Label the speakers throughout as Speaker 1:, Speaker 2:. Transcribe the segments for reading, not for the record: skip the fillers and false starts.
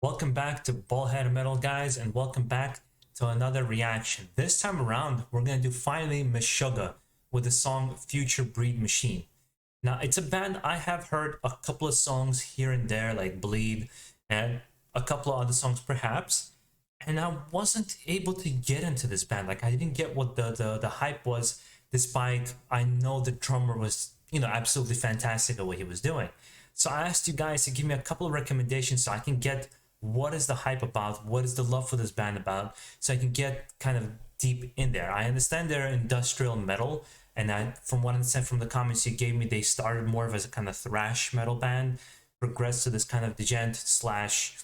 Speaker 1: Welcome back to BaldHeaded Metal, guys, and welcome back to another reaction. This time around, we're going to do finally Meshuggah with the song Future Breed Machine. Now, it's a band I have heard a couple of songs here and there, like Bleed, and a couple of other songs perhaps, and I wasn't able to get into this band. Like, I didn't get what the hype was, despite I know the drummer was, absolutely fantastic at what he was doing. So I asked you guys to give me a couple of recommendations so I can get what is the hype about, what is the love for this band about, so I can get kind of deep in there. I understand they're industrial metal, and from what I understand from the comments you gave me, they started more of as a kind of thrash metal band, progressed to this kind of djent slash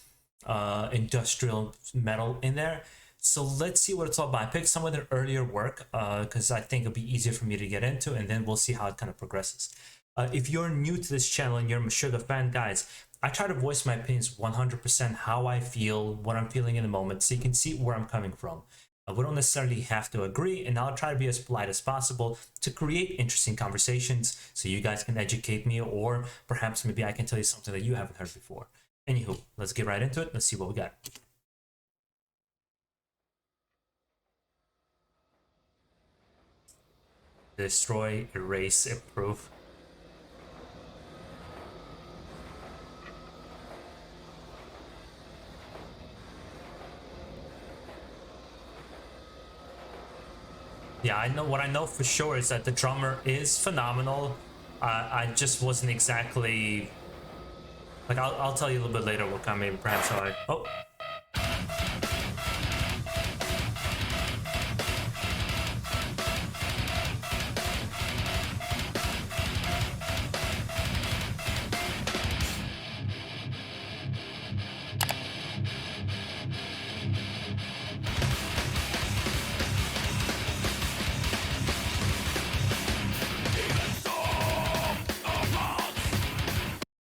Speaker 1: industrial metal in there. So let's see what it's all about. I picked some of their earlier work because I think it'll be easier for me to get into, and then we'll see how it kind of progresses. If you're new to this channel and you're a Meshuggah fan, guys, I try to voice my opinions 100% how I feel, what I'm feeling in the moment, so you can see where I'm coming from. We don't necessarily have to agree, and I'll try to be as polite as possible to create interesting conversations so you guys can educate me, or perhaps maybe I can tell you something that you haven't heard before. Anywho, let's get right into it. Let's see what we got. Destroy, erase, improve. Yeah, I know what I know for sure is that the drummer is phenomenal. I just wasn't exactly like I'll tell you a little bit later what kind of perhaps how I oh.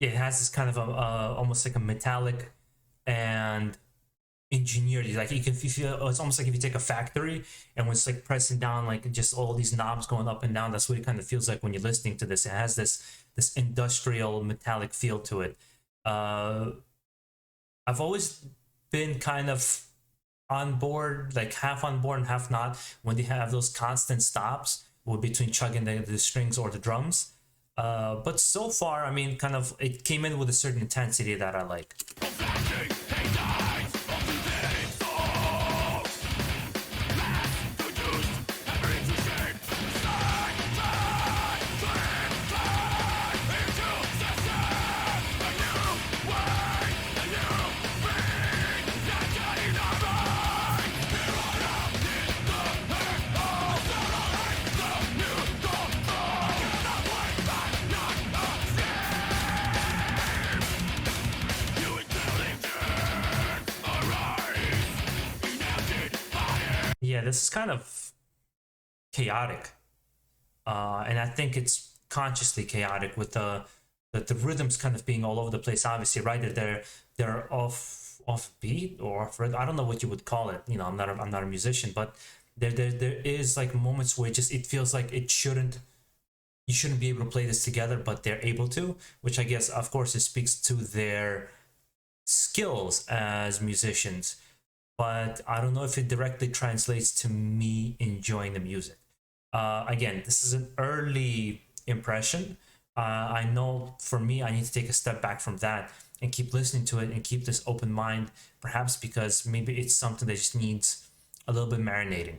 Speaker 1: It has this kind of a almost like a metallic and engineered, like you can feel it's almost like if you take a factory and when it's like pressing down, like just all these knobs going up and down, that's what it kind of feels like when you're listening to this. It has this industrial metallic feel to it. I've always been kind of on board, like half on board and half not, when they have those constant stops between chugging the strings or the drums. But so far, I mean, kind of, it came in with a certain intensity that I like. Yeah, this is kind of chaotic, and I think it's consciously chaotic with the rhythms kind of being all over the place. Obviously, right? They're off beat or off rhythm. I don't know what you would call it. I'm not a musician, but there is like moments where it feels like you shouldn't be able to play this together, but they're able to, which I guess, of course, it speaks to their skills as musicians. But I don't know if it directly translates to me enjoying the music. Again, this is an early impression. I know for me, I need to take a step back from that and keep listening to it and keep this open mind, perhaps because maybe it's something that just needs a little bit marinating.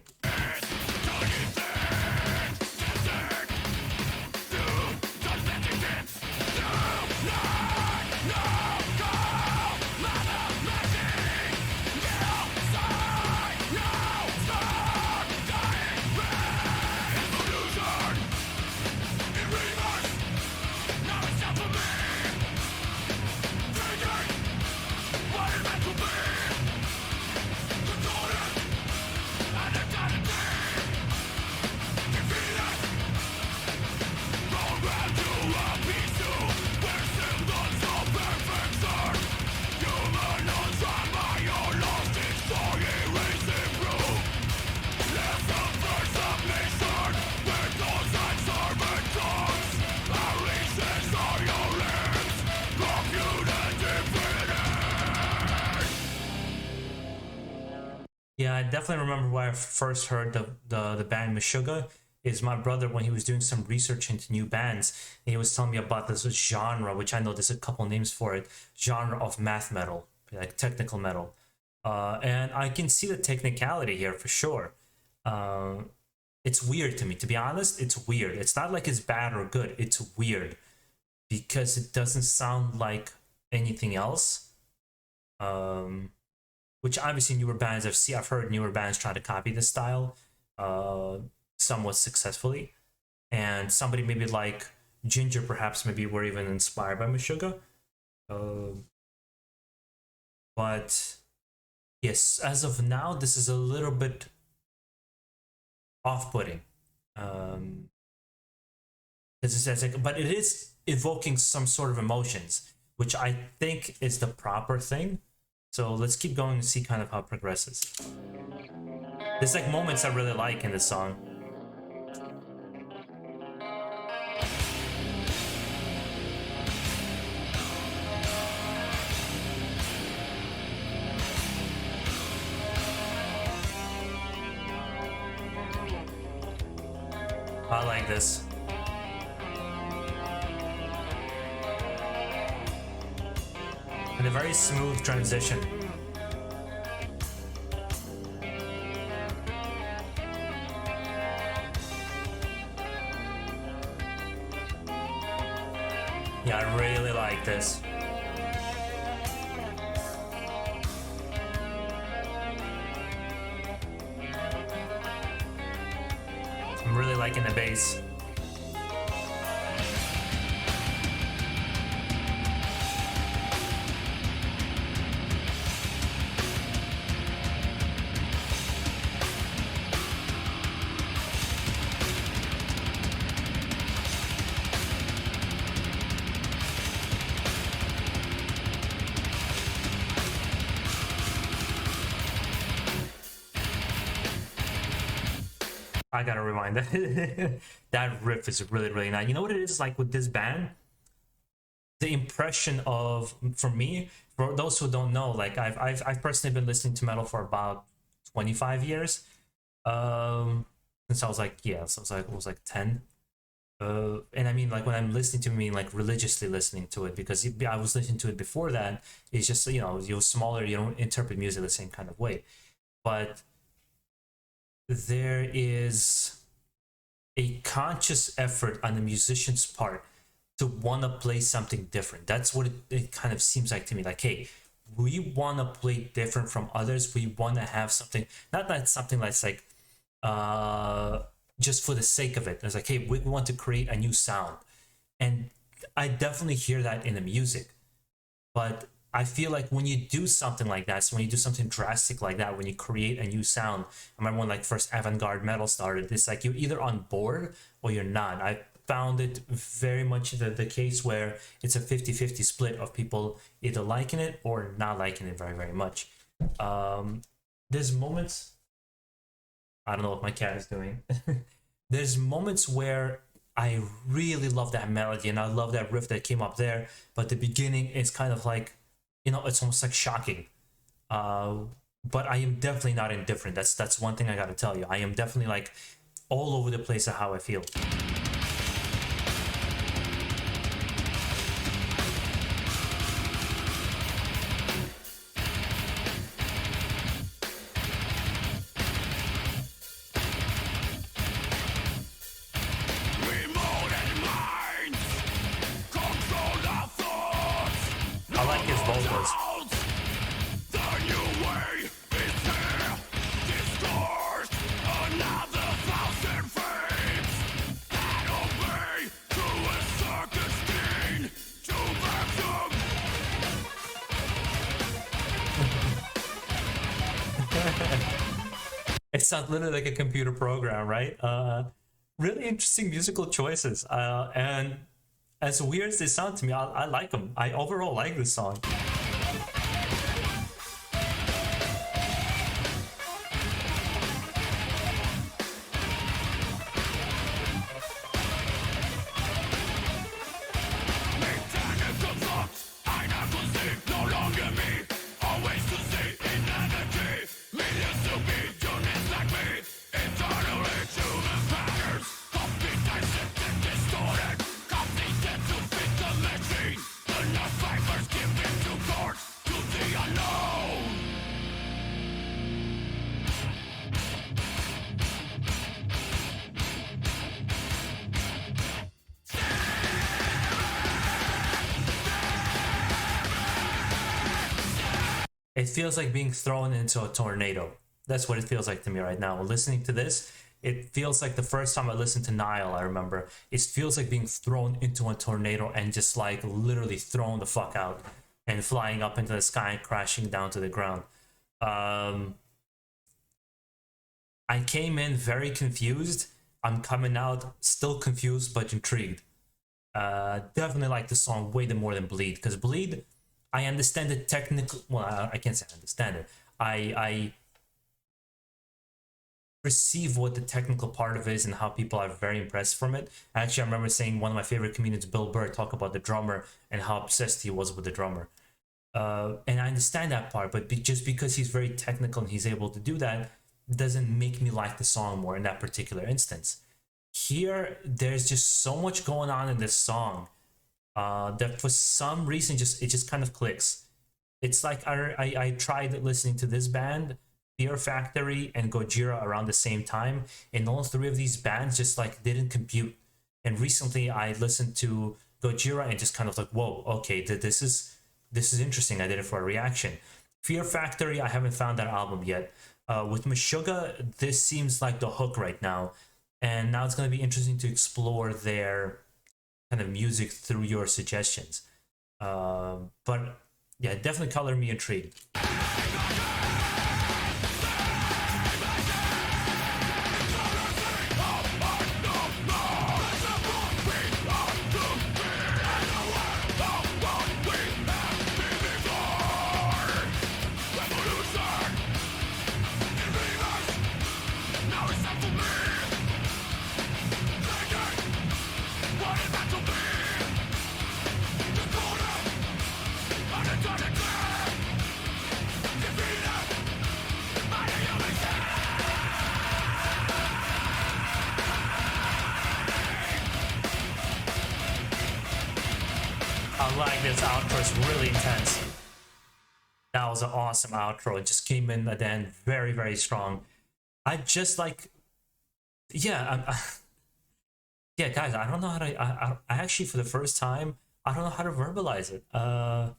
Speaker 1: Yeah, I definitely remember when I first heard the band Meshuggah. Is my brother when he was doing some research into new bands, and he was telling me about this genre, which I know there's a couple names for it, genre of math metal, like technical metal. And I can see the technicality here for sure. Uh, it's weird to me, to be honest. It's weird. It's not like it's bad or good. It's weird because it doesn't sound like anything else. Um, which obviously newer bands I've heard newer bands try to copy this style, uh, somewhat successfully, and somebody maybe like Ginger perhaps maybe were even inspired by Meshuggah, uh, but yes, as of now, this is a little bit off-putting. Um, it's like, but it is evoking some sort of emotions, which I think is the proper thing. So let's keep going and see kind of how it progresses. There's like moments I really like in this song. I like this. And a very smooth transition. Yeah, I really like this. I'm really liking the bass. I gotta rewind that. That riff is really, really nice. You know what it is like with this band? The impression of, for me, for those who don't know, like I've personally been listening to metal for about 25 years. Since I was like, yeah, so I was like 10. And I mean, like when I'm listening to me, like religiously listening to it, because I was listening to it before that. It's just, you know, you're smaller, you don't interpret music the same kind of way. But there is a conscious effort on the musician's part to want to play something different. That's what it kind of seems like to me. Like, hey, we want to play different from others. We want to have something, not that something that's like just for the sake of it. It's like, hey, we want to create a new sound. And I definitely hear that in the music. But I feel like when you do something like that, so when you do something drastic like that, when you create a new sound, I remember when like first avant-garde metal started, it's like you're either on board or you're not. I found it very much the case where it's a 50-50 split of people either liking it or not liking it very, very much. There's moments, I don't know what my cat is doing. There's moments where I really love that melody and I love that riff that came up there, but the beginning is kind of like, you know, it's almost like shocking. But I am definitely not indifferent. That's one thing I gotta tell you. I am definitely like all over the place of how I feel. I like his vocals. It sounds literally like a computer program, right? Really interesting musical choices. And as weird as they sound to me, I like them. I overall like this song.
Speaker 2: Always to see in energy, millions to be
Speaker 1: It feels like being thrown into a tornado. That's what it feels like to me right now. Listening to this, it feels like the first time I listened to Nile, I remember, it feels like being thrown into a tornado and just like literally thrown the fuck out and flying up into the sky and crashing down to the ground. I came in very confused. I'm coming out still confused but intrigued. Definitely like the song way more than Bleed, because Bleed, I understand it technically. Well, I can't say I understand it. I perceive what the technical part of it is and how people are very impressed from it. Actually, I remember saying one of my favorite comedians, Bill Burr, talk about the drummer and how obsessed he was with the drummer. And I understand that part, but just because he's very technical and he's able to do that doesn't make me like the song more in that particular instance. Here, there's just so much going on in this song that for some reason it just kind of clicks. It's like I tried listening to this band, Fear Factory, and Gojira around the same time, and all three of these bands just like didn't compute. And recently, I listened to Gojira and just kind of like, whoa, okay, this is interesting. I did it for a reaction. Fear Factory, I haven't found that album yet. With Meshuggah, this seems like the hook right now, and now it's going to be interesting to explore their kind of music through your suggestions. But yeah, definitely color me intrigued. I like this outro, it's really intense. That was an awesome outro. It just came in at the end very, very strong. I just like, yeah, yeah, guys, I don't know how to, I actually, for the first time, I don't know how to verbalize it. I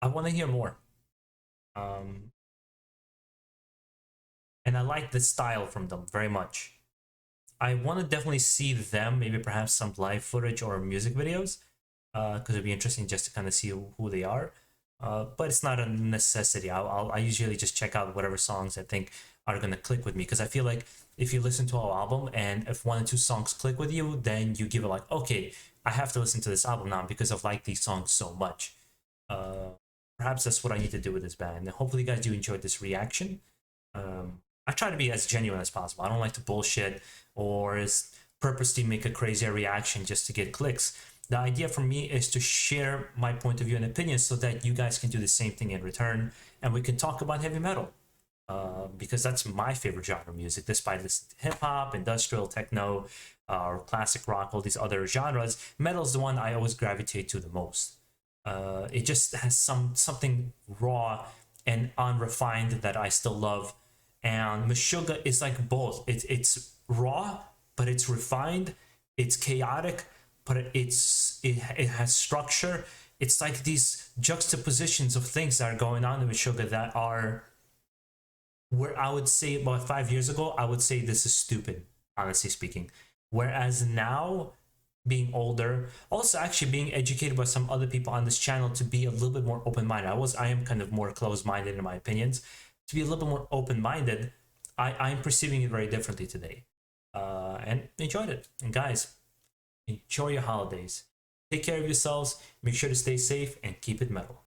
Speaker 1: want to hear more. Um, and I like the style from them very much. I want to definitely see them, maybe perhaps some live footage or music videos, because it'd be interesting just to kind of see who they are. But it's not a necessity. I usually just check out whatever songs I think are gonna click with me, because I feel like if you listen to our album and if one or two songs click with you, then you give it like, okay, I have to listen to this album now because I've liked these songs so much. Perhaps that's what I need to do with this band. And hopefully, you guys do enjoy this reaction. I try to be as genuine as possible. I don't like to bullshit or purposely make a crazier reaction just to get clicks. The idea for me is to share my point of view and opinion so that you guys can do the same thing in return, and we can talk about heavy metal. Because that's my favorite genre of music, despite listening to hip hop, industrial, techno, or classic rock, all these other genres. Metal is the one I always gravitate to the most. It just has something raw and unrefined that I still love. And Meshuggah is like both. It's raw, but it's refined. It's chaotic, but it has structure. It's like these juxtapositions of things that are going on in Meshuggah that are, where I would say about 5 years ago, I would say this is stupid, honestly speaking. Whereas now, being older, also actually being educated by some other people on this channel to be a little bit more open-minded. I am kind of more closed-minded in my opinions. To be a little bit more open-minded, I'm perceiving it very differently today. And enjoyed it. And guys, enjoy your holidays. Take care of yourselves, make sure to stay safe, and keep it metal.